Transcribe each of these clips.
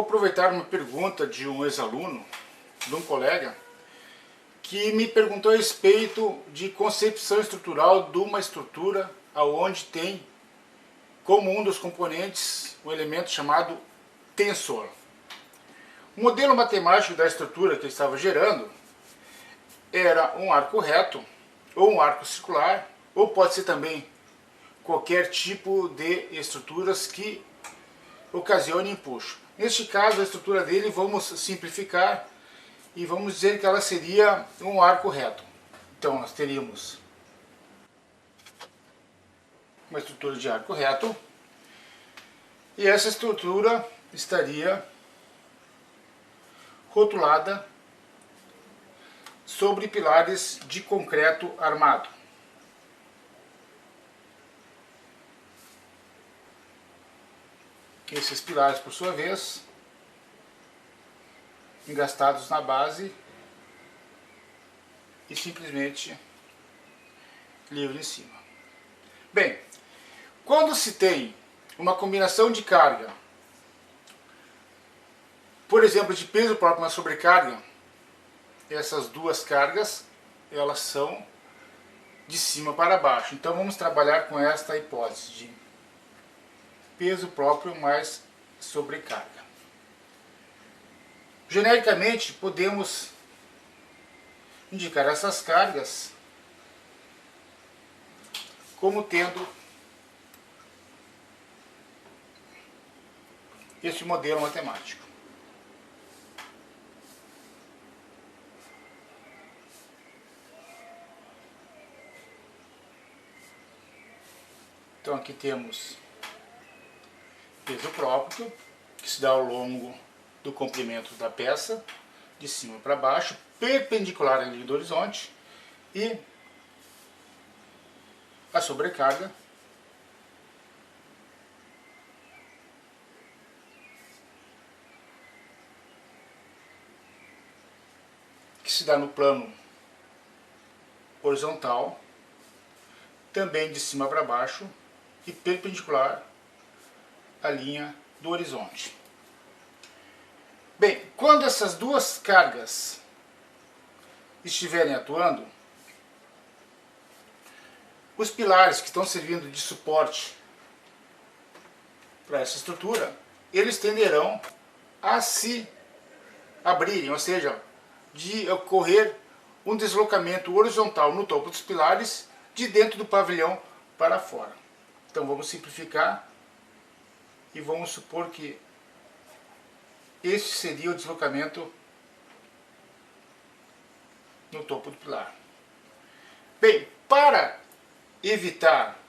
aproveitar uma pergunta de um ex-aluno, de um colega, que me perguntou a respeito de concepção estrutural de uma estrutura onde tem como um dos componentes um elemento chamado tensor. O modelo matemático da estrutura que ele estava gerando era um arco reto, ou um arco circular, ou pode ser também qualquer tipo de estruturas que ocasione empuxo. Neste caso, a estrutura dele vamos simplificar e vamos dizer que ela seria um arco reto. Então nós teríamos uma estrutura de arco reto e essa estrutura estaria rotulada sobre pilares de concreto armado. Esses pilares, por sua vez, engastados na base e simplesmente livre em cima. Bem, quando se tem uma combinação de carga, por exemplo, de peso próprio na sobrecarga, essas duas cargas, elas são de cima para baixo. Então vamos trabalhar com esta hipótese de peso próprio mais sobrecarga. Genericamente, podemos indicar essas cargas como tendo este modelo matemático. Então aqui temos peso próprio, que se dá ao longo do comprimento da peça, de cima para baixo, perpendicular à linha do horizonte, e a sobrecarga, que se dá no plano horizontal, também de cima para baixo e perpendicular à linha do horizonte. Bem, quando essas duas cargas estiverem atuando, os pilares que estão servindo de suporte para essa estrutura, eles tenderão a se abrirem, ou seja, de ocorrer um deslocamento horizontal no topo dos pilares de dentro do pavilhão para fora. Então vamos simplificar e vamos supor que este seria o deslocamento no topo do pilar. Bem, para evitar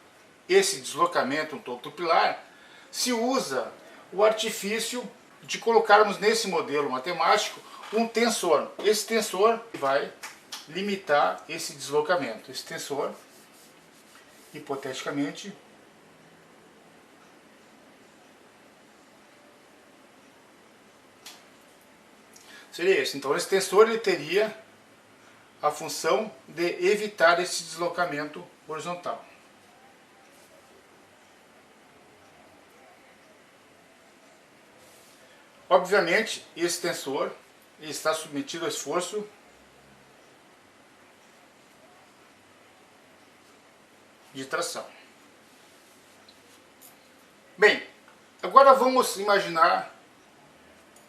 esse deslocamento no topo do pilar, se usa o artifício de colocarmos nesse modelo matemático um tensor. Esse tensor vai limitar esse deslocamento. Esse tensor, hipoteticamente, seria esse. Então esse tensor ele teria a função de evitar esse deslocamento horizontal. Obviamente, esse tensor ele está submetido ao esforço de tração. Bem, agora vamos imaginar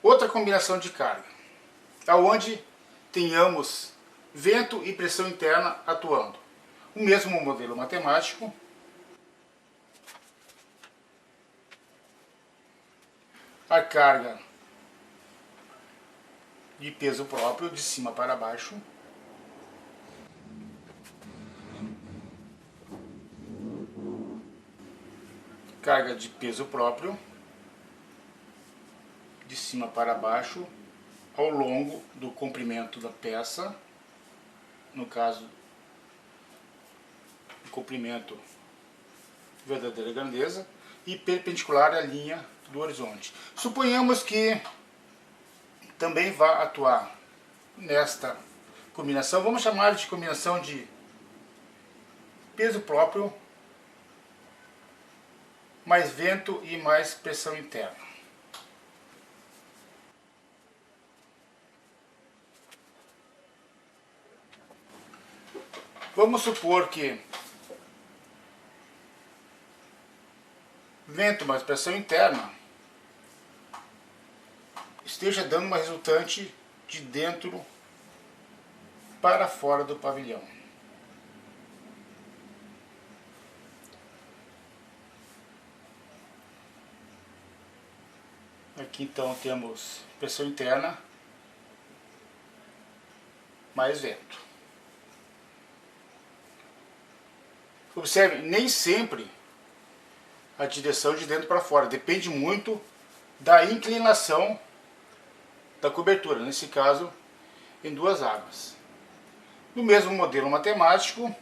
outra combinação de carga, onde tenhamos vento e pressão interna atuando. O mesmo modelo matemático, a carga de peso próprio de cima para baixo, carga de peso próprio de cima para baixo ao longo do comprimento da peça, no caso, o comprimento de verdadeira grandeza, e perpendicular à linha do horizonte. Suponhamos que também vá atuar nesta combinação, vamos chamar de combinação de peso próprio mais vento e mais pressão interna. Vamos supor que vento, mas pressão interna, esteja dando uma resultante de dentro para fora do pavilhão. Aqui então temos pressão interna mais vento. Observe, nem sempre a direção de dentro para fora, depende muito da inclinação da cobertura, nesse caso em duas águas. No mesmo modelo matemático,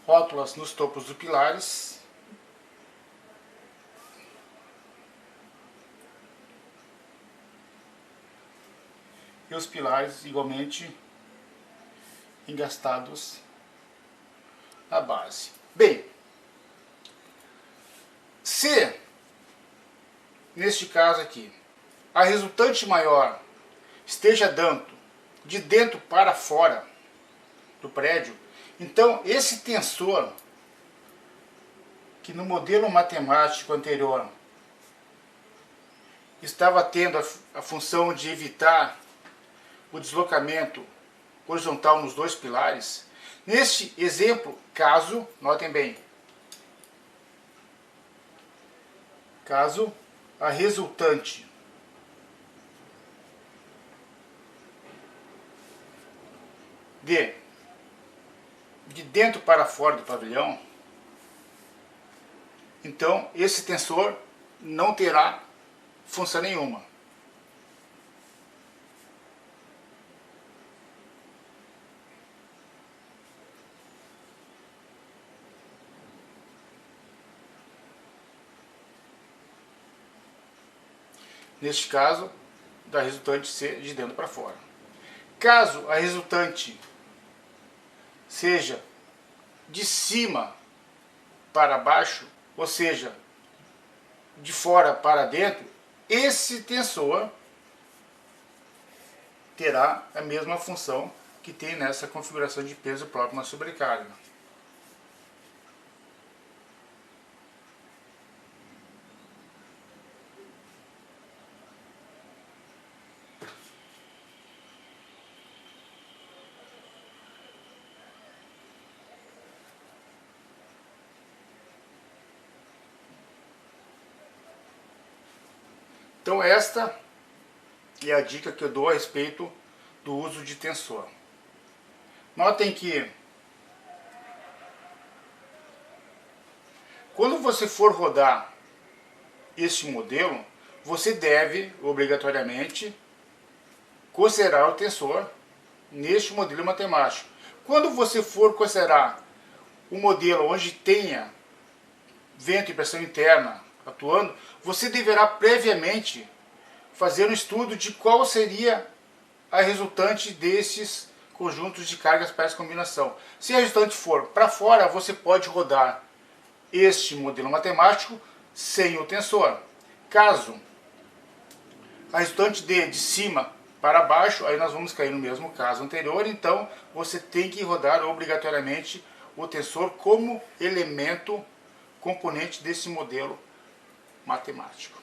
rótulas nos topos dos pilares, e os pilares igualmente engastados na base. Bem, se neste caso aqui a resultante maior esteja dando de dentro para fora do prédio, então esse tensor, que no modelo matemático anterior estava tendo a função de evitar o deslocamento horizontal nos dois pilares, neste exemplo, caso, notem bem, caso a resultante de dentro para fora do pavilhão, então esse tensor não terá função nenhuma. Neste caso, da resultante ser de dentro para fora. Caso a resultante seja de cima para baixo, ou seja, de fora para dentro, esse tensor terá a mesma função que tem nessa configuração de peso próprio na sobrecarga. Então esta é a dica que eu dou a respeito do uso de tensor. Notem que quando você for rodar este modelo, você deve obrigatoriamente considerar o tensor neste modelo matemático. Quando você for considerar um modelo onde tenha vento e pressão interna atuando, você deverá previamente fazer um estudo de qual seria a resultante desses conjuntos de cargas para essa combinação. Se a resultante for para fora, você pode rodar este modelo matemático sem o tensor. Caso a resultante dê de cima para baixo, aí nós vamos cair no mesmo caso anterior, então você tem que rodar obrigatoriamente o tensor como elemento componente desse modelo matemático.